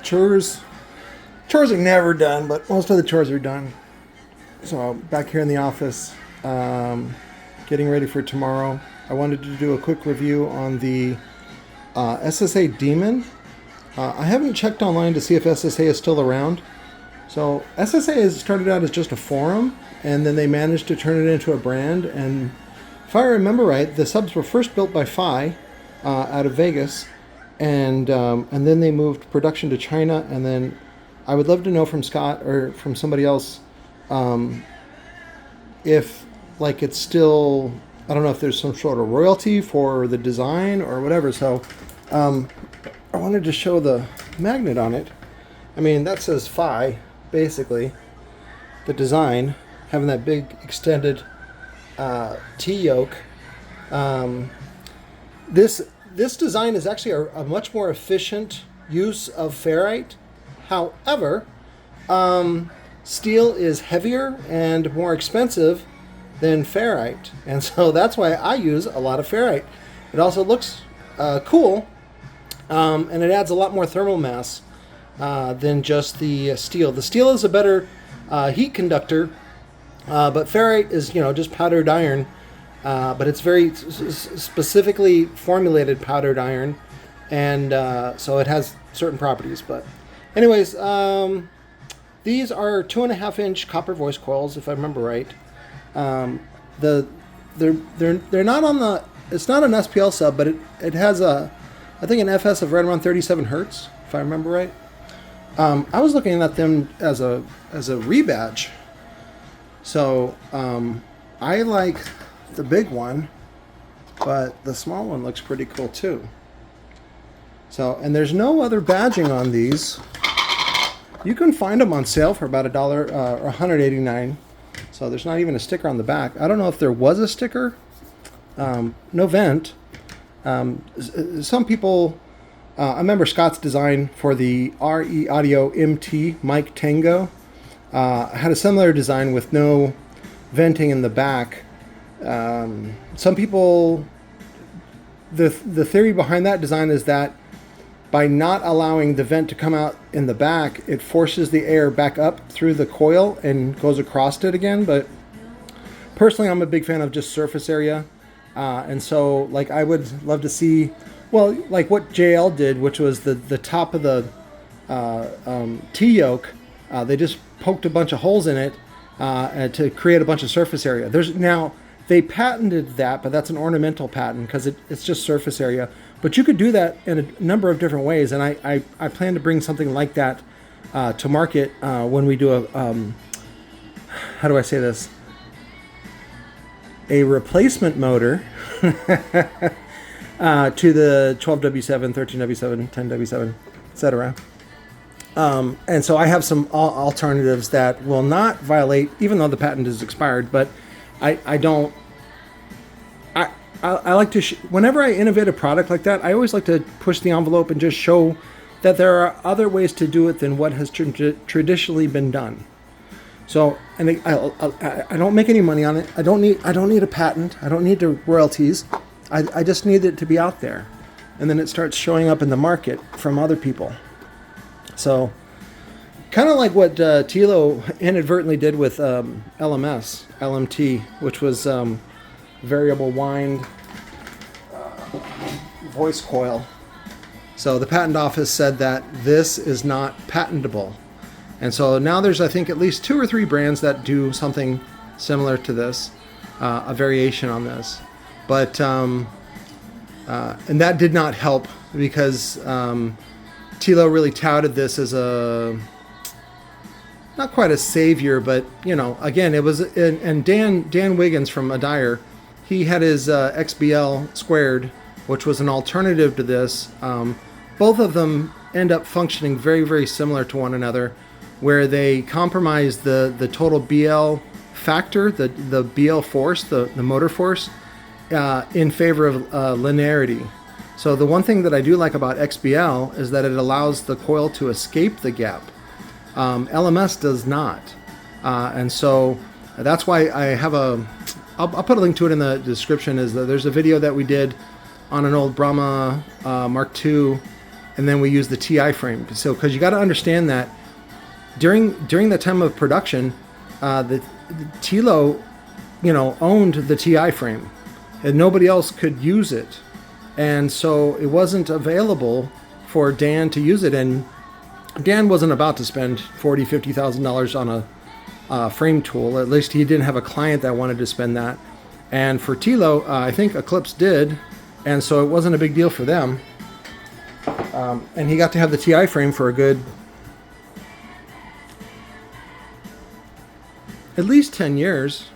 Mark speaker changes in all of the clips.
Speaker 1: Chores are never done, but most of the chores are done. So back here in the office, getting ready for tomorrow. I wanted to do a quick review on the SSA Demon. I haven't checked online to see if SSA is still around. So SSA has started out as just a forum, and then they managed to turn it into a brand. And if I remember right, the subs were first built by Phi out of Vegas, and then they moved production to China. And then I would love to know from Scott or from somebody else if like it's still, I don't know if there's some sort of royalty for the design or whatever. So I wanted to show the magnet on it. I mean, that says Phi, basically. The design, having that big extended T-yoke. This design is actually a much more efficient use of ferrite. However, steel is heavier and more expensive than ferrite. And so that's why I use a lot of ferrite. It also looks cool, and it adds a lot more thermal mass than just the steel. The steel is a better heat conductor, but ferrite is, just powdered iron, but it's very specifically formulated powdered iron, and so it has certain properties. But anyways, these are 2.5-inch copper voice coils, if I remember right. They're not on the, it's not an SPL sub, but it has I think an FS of right around 37 hertz, if I remember right. I was looking at them as a rebadge. So I like the big one, but the small one looks pretty cool too. So, and there's no other badging on these. You can find them on sale for about $1 or $189. So there's not even a sticker on the back. I don't know if there was a sticker. No vent. Some people, I remember Scott's design for the RE Audio MT Mic Tango had a similar design with no venting in the back. Some people, the theory behind that design is that by not allowing the vent to come out in the back, it forces the air back up through the coil and goes across it again. But personally, I'm a big fan of just surface area. And so, like, I would love to see, well, like what JL did, which was the top of the T-yoke. They just poked a bunch of holes in it to create a bunch of surface area. Now, they patented that, but that's an ornamental patent because it's just surface area. But you could do that in a number of different ways, and I plan to bring something like that to market when we do a, how do I say this? A replacement motor to the 12W7, 13W7, 10W7, etc. And so I have some alternatives that will not violate, even though the patent is expired, but I like to, whenever I innovate a product like that, I always like to push the envelope and just show that there are other ways to do it than what has traditionally been done. So, and I don't make any money on it. I don't need a patent. I don't need the royalties. I just need it to be out there. And then it starts showing up in the market from other people. So, kind of like what Tilo inadvertently did with LMT, which was variable wind voice coil. So the patent office said that this is not patentable. And so now there's, I think, at least 2 or 3 brands that do something similar to this, a variation on this. But, and that did not help because Tilo really touted this as not quite a savior, but, again, it was, and Dan Wiggins from Adair, he had his XBL squared, which was an alternative to this. Both of them end up functioning very, very similar to one another, where they compromise the total BL factor, the BL force, the motor force, in favor of linearity. So the one thing that I do like about XBL is that it allows the coil to escape the gap. LMS does not. And so that's why I have I'll put a link to it in the description, is that there's a video that we did on an old Brahma Mark II and then we used the TI frame. So because you got to understand that during the time of production, the Tilo, owned the TI frame, and nobody else could use it, and so it wasn't available for Dan to use it. And Dan wasn't about to spend $40,000-$50,000 on a frame tool. At least he didn't have a client that wanted to spend that. And for Tilo, I think Eclipse did, and so it wasn't a big deal for them. And he got to have the TI frame for a good, at least 10 years.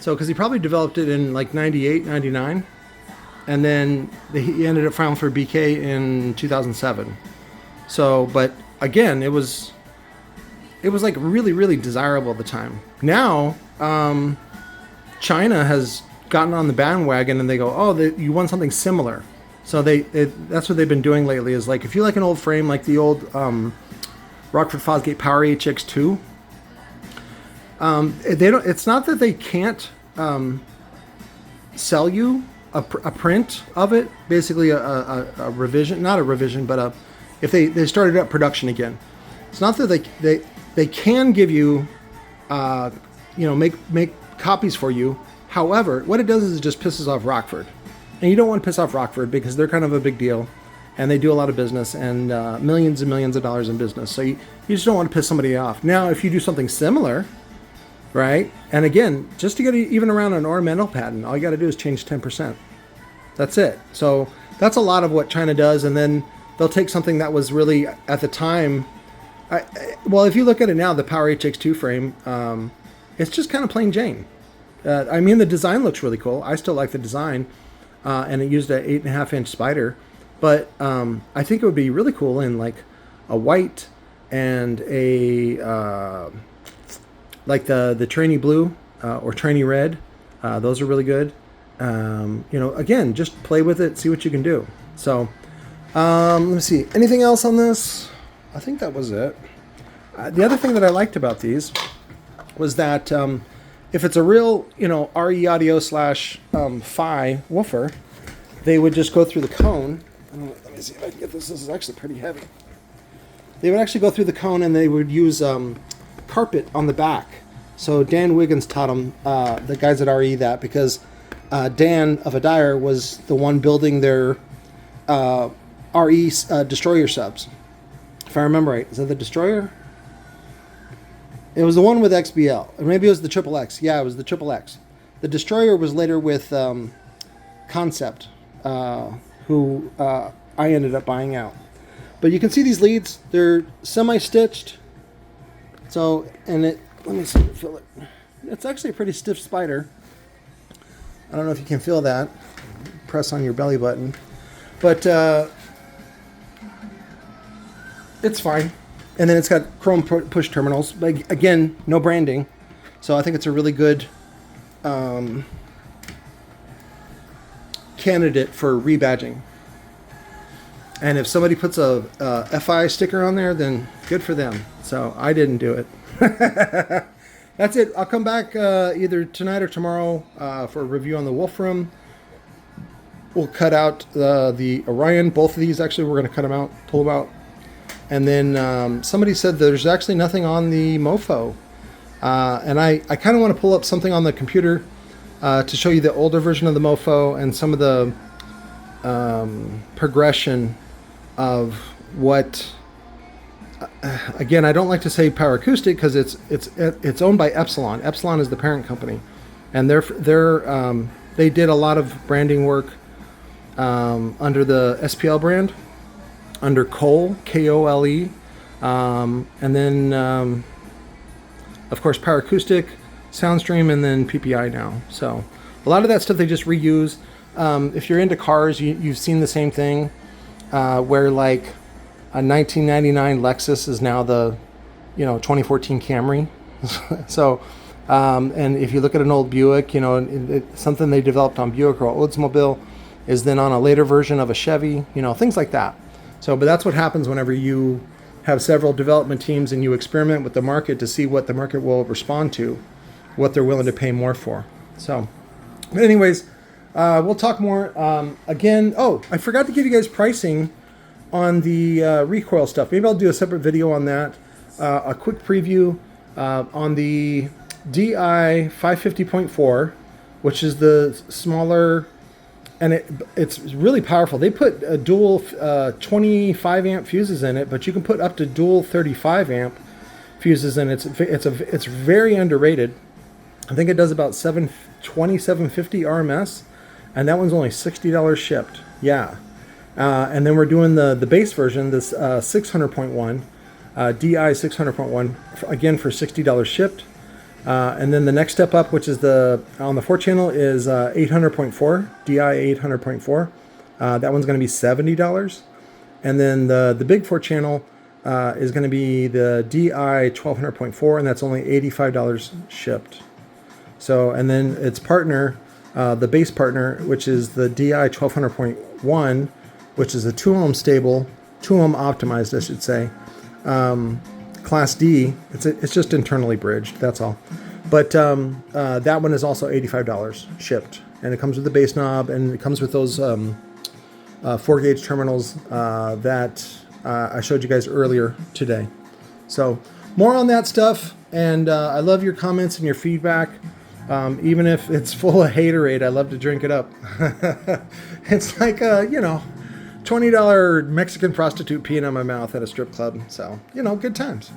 Speaker 1: So, because he probably developed it in like 98, 99. And then he ended up filing for BK in 2007. So, but again, it was like really, really desirable at the time. Now, China has gotten on the bandwagon and they go, oh, you want something similar. So that's what they've been doing lately, is like, if you like an old frame, like the old Rockford Fosgate Power HX2, it's not that they can't sell you a print of it, basically a revision, not a revision, but if they started up production again. It's not that they can give you, make copies for you. However, what it does is it just pisses off Rockford. And you don't want to piss off Rockford because they're kind of a big deal and they do a lot of business and millions and millions of dollars in business. So you just don't want to piss somebody off. Now, if you do something similar, right? And again, just to get even around an ornamental patent, all you got to do is change 10%. That's it. So that's a lot of what China does. And then they'll take something that was really, at the time, well, if you look at it now, the Power HX2 frame, it's just kind of plain Jane. The design looks really cool. I still like the design. And it used an 8.5-inch spider, but I think it would be really cool in like a white and a like the trainee blue or trainee red. Those are really good. Again, just play with it, see what you can do. So let me see. Anything else on this? I think that was it. The other thing that I liked about these was that if it's a real, RE audio / Phi woofer, they would just go through the cone. Let me see if I can get this. This is actually pretty heavy. They would actually go through the cone and they would use carpet on the back. So Dan Wiggins taught them, the guys at RE, that because Dan of Adair was the one building their RE destroyer subs. If I remember right. Is that the destroyer? It was the one with XBL. Or maybe it was the Triple X. Yeah, it was the Triple X. The Destroyer was later with Concept, who I ended up buying out. But you can see these leads. They're semi-stitched. So, let me see if I feel it. It's actually a pretty stiff spider. I don't know if you can feel that. Press on your belly button. But it's fine. And then it's got chrome push terminals. But again, no branding. So I think it's a really good candidate for rebadging. And if somebody puts a FI sticker on there, then good for them. So I didn't do it. That's it. I'll come back either tonight or tomorrow for a review on the Wolfram. We'll cut out the Orion. Both of these, actually, we're going to cut them out, pull them out. And then somebody said there's actually nothing on the Mofo. And I kind of want to pull up something on the computer to show you the older version of the Mofo and some of the progression of what... again, I don't like to say Power Acoustic because it's owned by Epsilon. Epsilon is the parent company. And they did a lot of branding work under the SPL brand, under Cole, Kole, and then of course Power Acoustic, Soundstream, and then PPI now. So a lot of that stuff they just reuse. If you're into cars, you've seen the same thing, where like a 1999 Lexus is now the 2014 Camry. So and if you look at an old Buick, something they developed on Buick or Oldsmobile is then on a later version of a Chevy, things like that. So, but that's what happens whenever you have several development teams and you experiment with the market to see what the market will respond to, what they're willing to pay more for. So, but anyways, we'll talk more. Again, I forgot to give you guys pricing on the Recoil stuff. Maybe I'll do a separate video on that. A quick preview on the DI 550.4, which is the smaller, and it's really powerful. They put a dual 25 amp fuses in it, but you can put up to dual 35 amp fuses in it. It's very underrated. I think it does about 750 RMS, and that one's only $60 shipped. Yeah. And then we're doing the base version, this 600.1, DI 600.1, again for $60 shipped. And then the next step up, which is on the 4 channel, is 800.4, DI 800.4. That one's going to be $70. And then the big 4 channel is going to be the DI 1200.4, and that's only $85 shipped. So, and then its partner, the base partner, which is the DI 1200.1, which is a 2 ohm stable, 2 ohm optimized, I should say. Class D, it's just internally bridged, that's all. But that one is also $85 shipped, and it comes with the bass knob, and it comes with those 4-gauge terminals that I showed you guys earlier today. So more on that stuff, and I love your comments and your feedback. Even if it's full of haterade, I love to drink it up. It's like $20 Mexican prostitute peeing on my mouth at a strip club. So, good times.